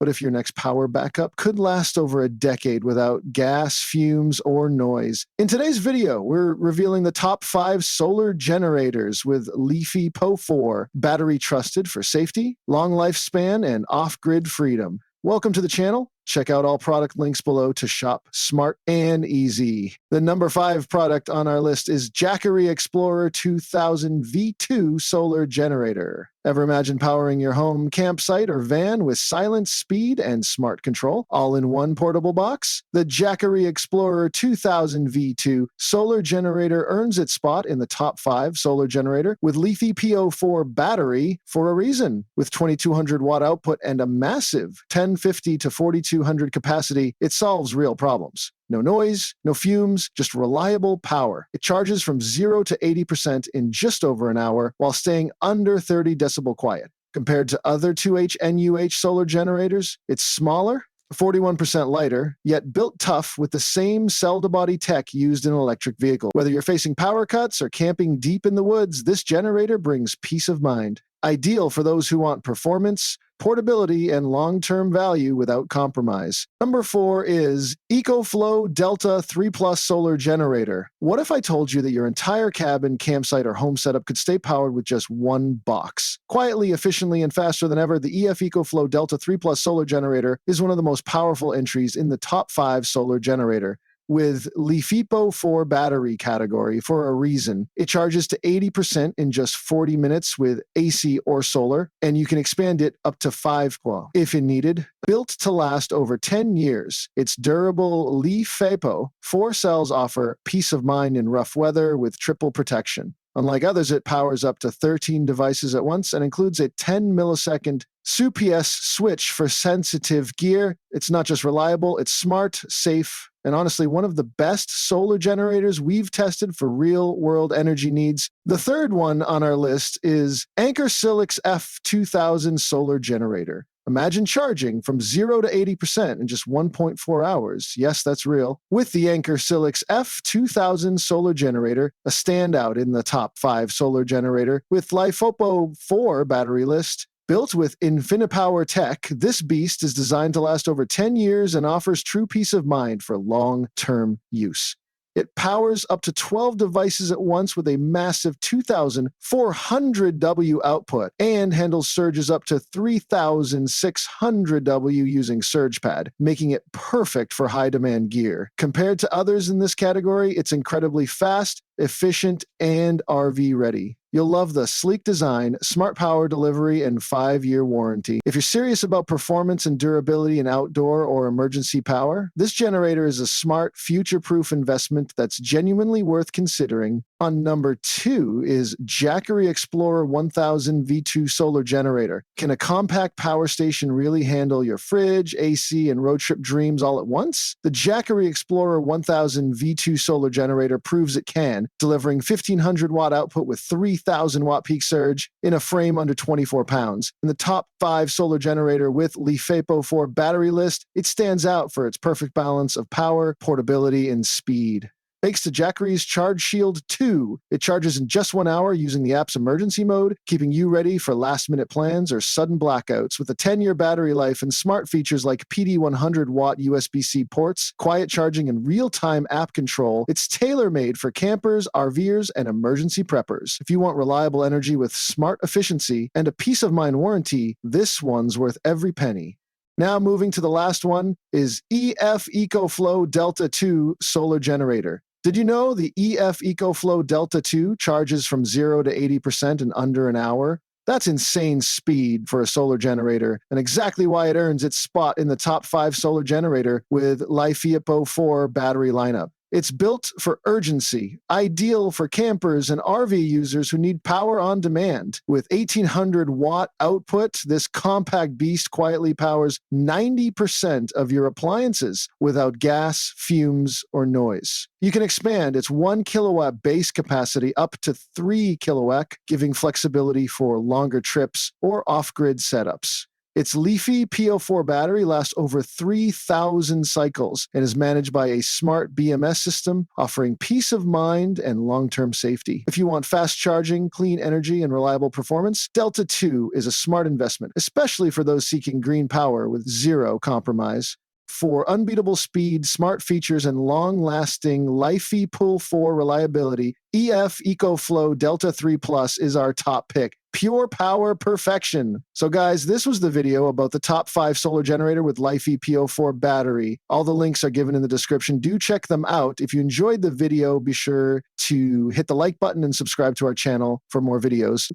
But if your next power backup could last over a decade without gas, fumes, or noise. In today's video, we're revealing the top 5 solar generators with LiFePO4, battery trusted for safety, long lifespan, and off-grid freedom. Welcome to the channel. Check out all product links below to shop smart and easy. The number 5 product on our list is Jackery Explorer 2000 V2 solar generator. Ever imagine powering your home, campsite, or van with silent speed and smart control, all in one portable box? The Jackery Explorer 2000 V2 solar generator earns its spot in the top 5 solar generator with LiFePO4 battery for a reason. With 2200 watt output and a massive 1050 to 4200 capacity, it solves real problems. No noise, no fumes, just reliable power. It charges from 0 to 80% in just over an hour while staying under 30 decibel quiet. Compared to other 2H NUH solar generators, it's smaller, 41% lighter, yet built tough with the same cell-to-body tech used in an electric vehicle. Whether you're facing power cuts or camping deep in the woods, this generator brings peace of mind. Ideal for those who want performance, portability, and long-term value without compromise. Number 4 is ECOFLOW DELTA 3+ solar generator. What if I told you that your entire cabin, campsite, or home setup could stay powered with just one box? Quietly, efficiently, and faster than ever, the EF ECOFLOW DELTA 3+ solar generator is one of the most powerful entries in the top 5 solar generator, with LiFePO4 battery category for a reason. It charges to 80% in just 40 minutes with AC or solar, and you can expand it up to 5 if it needed. Built to last over 10 years, its durable LiFePO4 cells offer peace of mind in rough weather with triple protection. Unlike others, it powers up to 13 devices at once and includes a 10 millisecond UPS switch for sensitive gear. It's not just reliable, it's smart, safe, and honestly, one of the best solar generators we've tested for real-world energy needs. The third one on our list is Anker SOLIX F2000 solar generator. Imagine charging from 0 to 80% in just 1.4 hours. Yes, that's real. With the Anker SOLIX F2000 solar generator, a standout in the top 5 solar generator, with LiFePO4 battery list. Built with InfiniPower tech, this beast is designed to last over 10 years and offers true peace of mind for long-term use. It powers up to 12 devices at once with a massive 2,400 W output and handles surges up to 3,600 W using SurgePad, making it perfect for high-demand gear. Compared to others in this category, it's incredibly fast, efficient, and RV ready. You'll love the sleek design, smart power delivery, and 5-year warranty. If you're serious about performance and durability in outdoor or emergency power, this generator is a smart, future-proof investment that's genuinely worth considering. On number 2 is Jackery Explorer 1000 V2 solar generator. Can a compact power station really handle your fridge, AC, and road trip dreams all at once? The Jackery Explorer 1000 V2 solar generator proves it can, delivering 1,500 watt output with 3,000 watt peak surge in a frame under 24 pounds. In the top 5 solar generator with LiFePO4 battery list, it stands out for its perfect balance of power, portability, and speed. Thanks to Jackery's Charge Shield 2, it charges in just 1 hour using the app's emergency mode, keeping you ready for last-minute plans or sudden blackouts. With a 10-year battery life and smart features like PD 100-watt USB-C ports, quiet charging, and real-time app control, it's tailor-made for campers, RVers, and emergency preppers. If you want reliable energy with smart efficiency and a peace-of-mind warranty, this one's worth every penny. Now moving to the last one is EF ECOFLOW Delta 2 solar generator. Did you know the EF ECOFLOW Delta 2 charges from 0 to 80% in under an hour? That's insane speed for a solar generator, and exactly why it earns its spot in the top 5 solar generator with LiFePO4 battery lineup. It's built for urgency, ideal for campers and RV users who need power on demand. With 1,800 watt output, this compact beast quietly powers 90% of your appliances without gas, fumes, or noise. You can expand its 1 kilowatt base capacity up to 3 kilowatt, giving flexibility for longer trips or off-grid setups. Its LiFePO4 battery lasts over 3,000 cycles and is managed by a smart BMS system, offering peace of mind and long-term safety. If you want fast charging, clean energy, and reliable performance, Delta 2 is a smart investment, especially for those seeking green power with zero compromise. For unbeatable speed, smart features, and long-lasting LiFePO4 reliability, EF EcoFlow Delta 3 Plus is our top pick. Pure power perfection. So guys, this was the video about the top 5 solar generator with LiFePO4 battery. All the links are given in the description. Do check them out. If you enjoyed the video, be sure to hit the like button and subscribe to our channel for more videos.